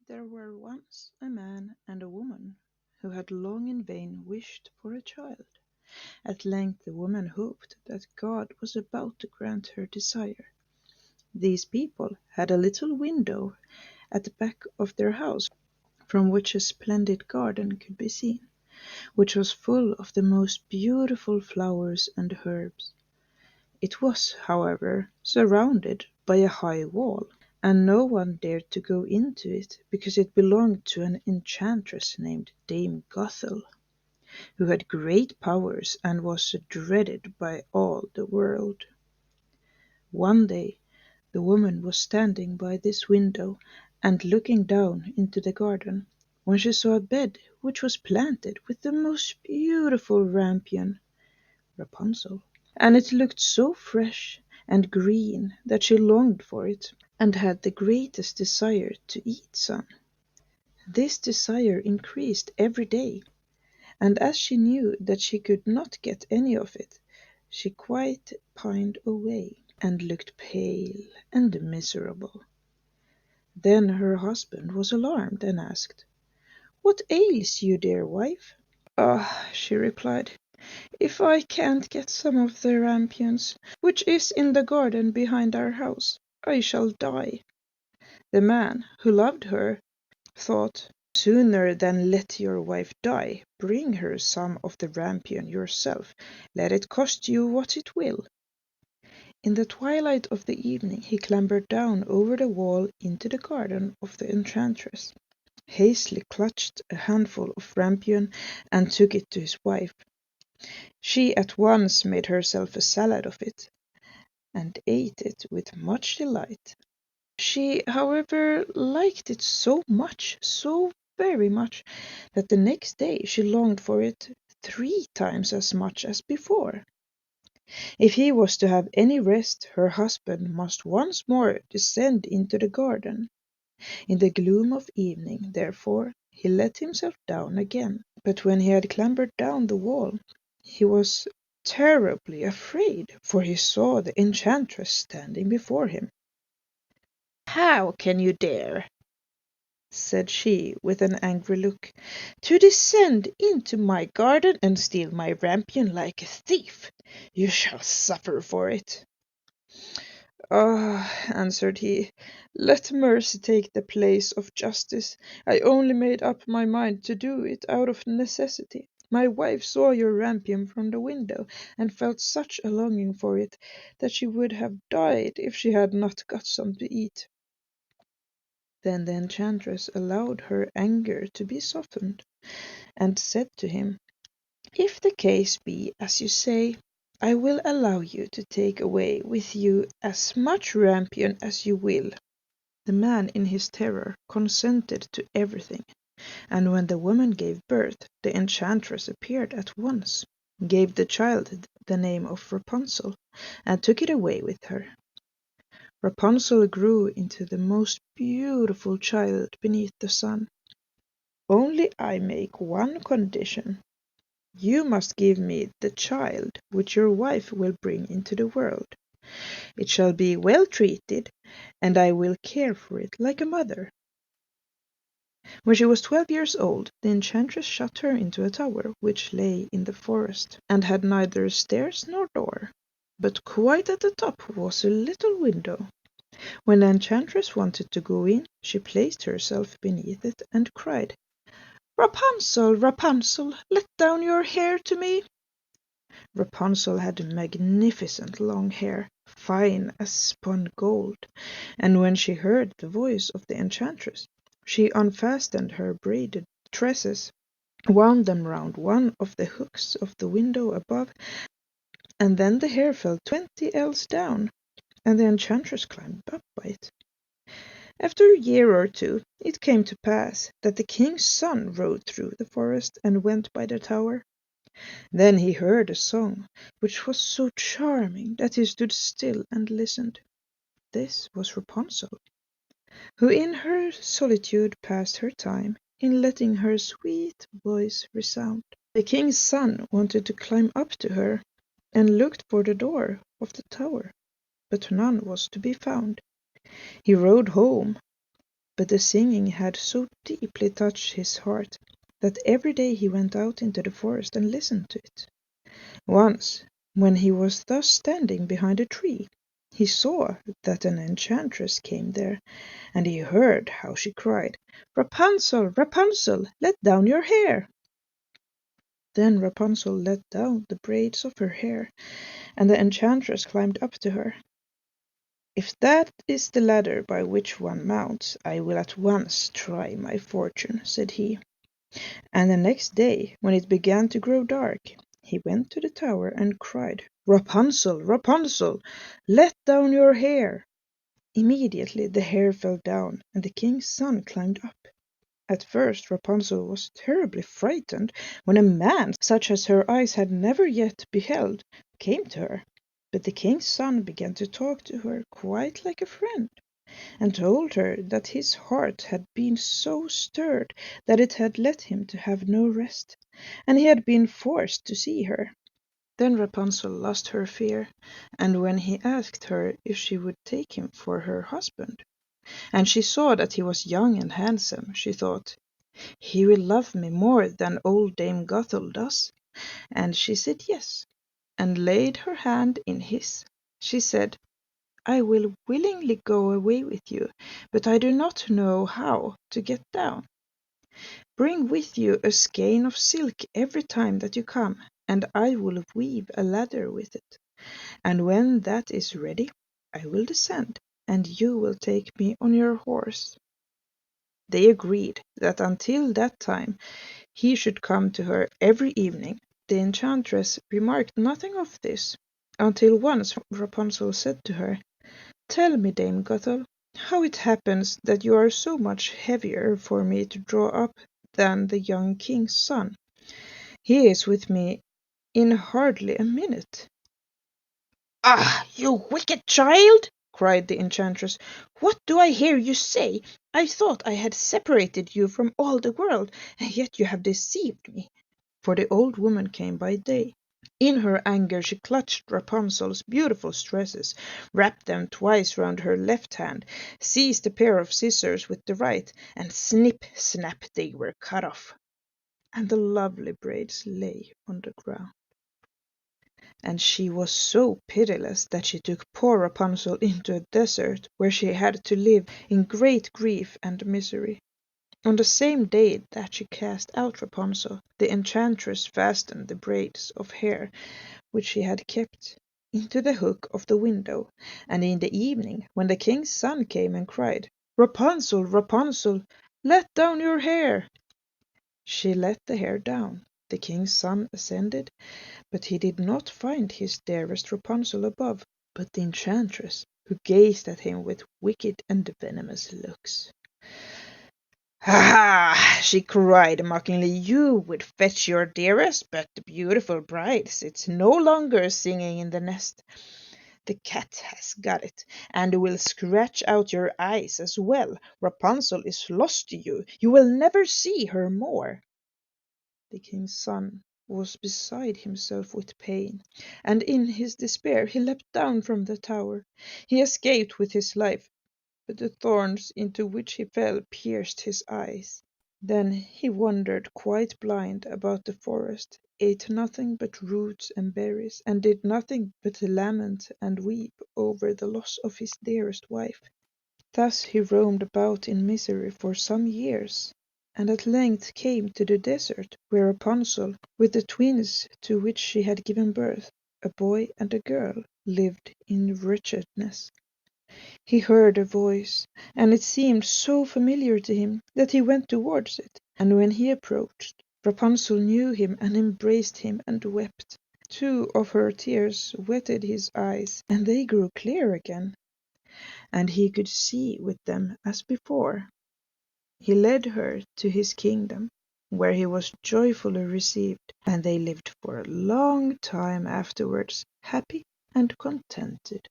There were once a man and a woman who had long in vain wished for a child. At length the woman hoped that God was about to grant her desire. These people had a little window at the back of their house from which a splendid garden could be seen, which was full of the most beautiful flowers and herbs. It was, however, surrounded by a high wall, and no one dared to go into it because it belonged to an enchantress named Dame Gothel, who had great powers and was dreaded by all the world. One day the woman was standing by this window and looking down into the garden, when she saw a bed which was planted with the most beautiful rampion, Rapunzel, and it looked so fresh and green that she longed for it, and had the greatest desire to eat some. This desire increased every day, and as she knew that she could not get any of it, she quite pined away, and looked pale and miserable. Then her husband was alarmed, and asked, "What ails you, dear wife?" "Ah," she replied, "if I can't get some of the rampions, which is in the garden behind our house, I shall die." The man, who loved her, thought, "Sooner than let your wife die, bring her some of the rampion yourself, let it cost you what it will." In the twilight of the evening he clambered down over the wall into the garden of the enchantress, hastily clutched a handful of rampion, and took it to his wife. She at once made herself a salad of it, and ate it with much delight. She, however, liked it so much, so very much, that the next day she longed for it 3 times as much as before. If he was to have any rest, her husband must once more descend into the garden. In the gloom of evening, therefore, he let himself down again, but when he had clambered down the wall, he was terribly afraid, for he saw the enchantress standing before him. "How can you dare," said she, with an angry look, "to descend into my garden and steal my rampion like a thief? You shall suffer for it." "Ah," answered he, "let mercy take the place of justice. I only made up my mind to do it out of necessity. My wife saw your rampion from the window, and felt such a longing for it that she would have died if she had not got some to eat." Then the enchantress allowed her anger to be softened, and said to him, "If the case be as you say, I will allow you to take away with you as much rampion as you will." The man in his terror consented to everything, and when the woman gave birth, the enchantress appeared at once, gave the child the name of Rapunzel, and took it away with her. Rapunzel grew into the most beautiful child beneath the sun. "Only I make one condition. You must give me the child which your wife will bring into the world. It shall be well treated, and I will care for it like a mother." When she was 12 years old, the enchantress shut her into a tower which lay in the forest, and had neither stairs nor door, but quite at the top was a little window. When the enchantress wanted to go in, she placed herself beneath it, and cried, "Rapunzel, Rapunzel, let down your hair to me." Rapunzel had magnificent long hair, fine as spun gold, and when she heard the voice of the enchantress, she unfastened her braided tresses, wound them round one of the hooks of the window above, and then the hair fell 20 ells down, and the enchantress climbed up by it. After a year or two, it came to pass that the king's son rode through the forest and went by the tower. Then he heard a song which was so charming that he stood still and listened. This was Rapunzel, who in her solitude passed her time in letting her sweet voice resound. The king's son wanted to climb up to her, and looked for the door of the tower, but none was to be found. He rode home But the singing had so deeply touched his heart that every day he went out into the forest and listened to it. Once, when he was thus standing behind a tree, he saw that an enchantress came there, and he heard how she cried, "Rapunzel, Rapunzel, let down your hair!" Then Rapunzel let down the braids of her hair, and the enchantress climbed up to her. "If that is the ladder by which one mounts, I will at once try my fortune," said he. And the next day, when it began to grow dark, he went to the tower and cried, "Rapunzel, Rapunzel, let down your hair!" Immediately the hair fell down, and the king's son climbed up. At first Rapunzel was terribly frightened when a man, such as her eyes had never yet beheld, came to her. But the king's son began to talk to her quite like a friend, and told her that his heart had been so stirred that it had led him to have no rest, and he had been forced to see her. Then Rapunzel lost her fear, and when he asked her if she would take him for her husband, and she saw that he was young and handsome, she thought, "He will love me more than old Dame Gothel does." And she said yes, and laid her hand in his. She said, "I will willingly go away with you, but I do not know how to get down. Bring with you a skein of silk every time that you come, and I will weave a ladder with it. And when that is ready, I will descend, and you will take me on your horse." They agreed that until that time he should come to her every evening. The enchantress remarked nothing of this, until once Rapunzel said to her, "Tell me, Dame Gothel, how it happens that you are so much heavier for me to draw up than the young king's son. He is with me in hardly a minute." "Ah, you wicked child!" cried the enchantress. "What do I hear you say? I thought I had separated you from all the world, and yet you have deceived me." For the old woman came by day. In her anger she clutched Rapunzel's beautiful tresses, wrapped them twice round her left hand, seized a pair of scissors with the right, and snip, snap, they were cut off, and the lovely braids lay on the ground. And she was so pitiless that she took poor Rapunzel into a desert, where she had to live in great grief and misery. On the same day that she cast out Rapunzel, the enchantress fastened the braids of hair which she had kept into the hook of the window, and in the evening, when the king's son came and cried, "Rapunzel, Rapunzel, let down your hair," she let the hair down. The king's son ascended, but he did not find his dearest Rapunzel above, but the enchantress, who gazed at him with wicked and venomous looks. "Ha ha!" she cried mockingly, "you would fetch your dearest, but the beautiful bride sits no longer singing in the nest. The cat has got it, and will scratch out your eyes as well. Rapunzel is lost to you. You will never see her more." The king's son was beside himself with pain, and in his despair he leapt down from the tower. He escaped with his life, but the thorns into which he fell pierced his eyes. Then he wandered quite blind about the forest, ate nothing but roots and berries, and did nothing but lament and weep over the loss of his dearest wife. Thus he roamed about in misery for some years, and at length came to the desert, where Rapunzel, with the twins to which she had given birth, a boy and a girl, lived in wretchedness. He heard a voice, and it seemed so familiar to him that he went towards it, and when he approached, Rapunzel knew him and embraced him and wept. Two of her tears wetted his eyes, and they grew clear again, and he could see with them as before. He led her to his kingdom, where he was joyfully received, and they lived for a long time afterwards, happy and contented.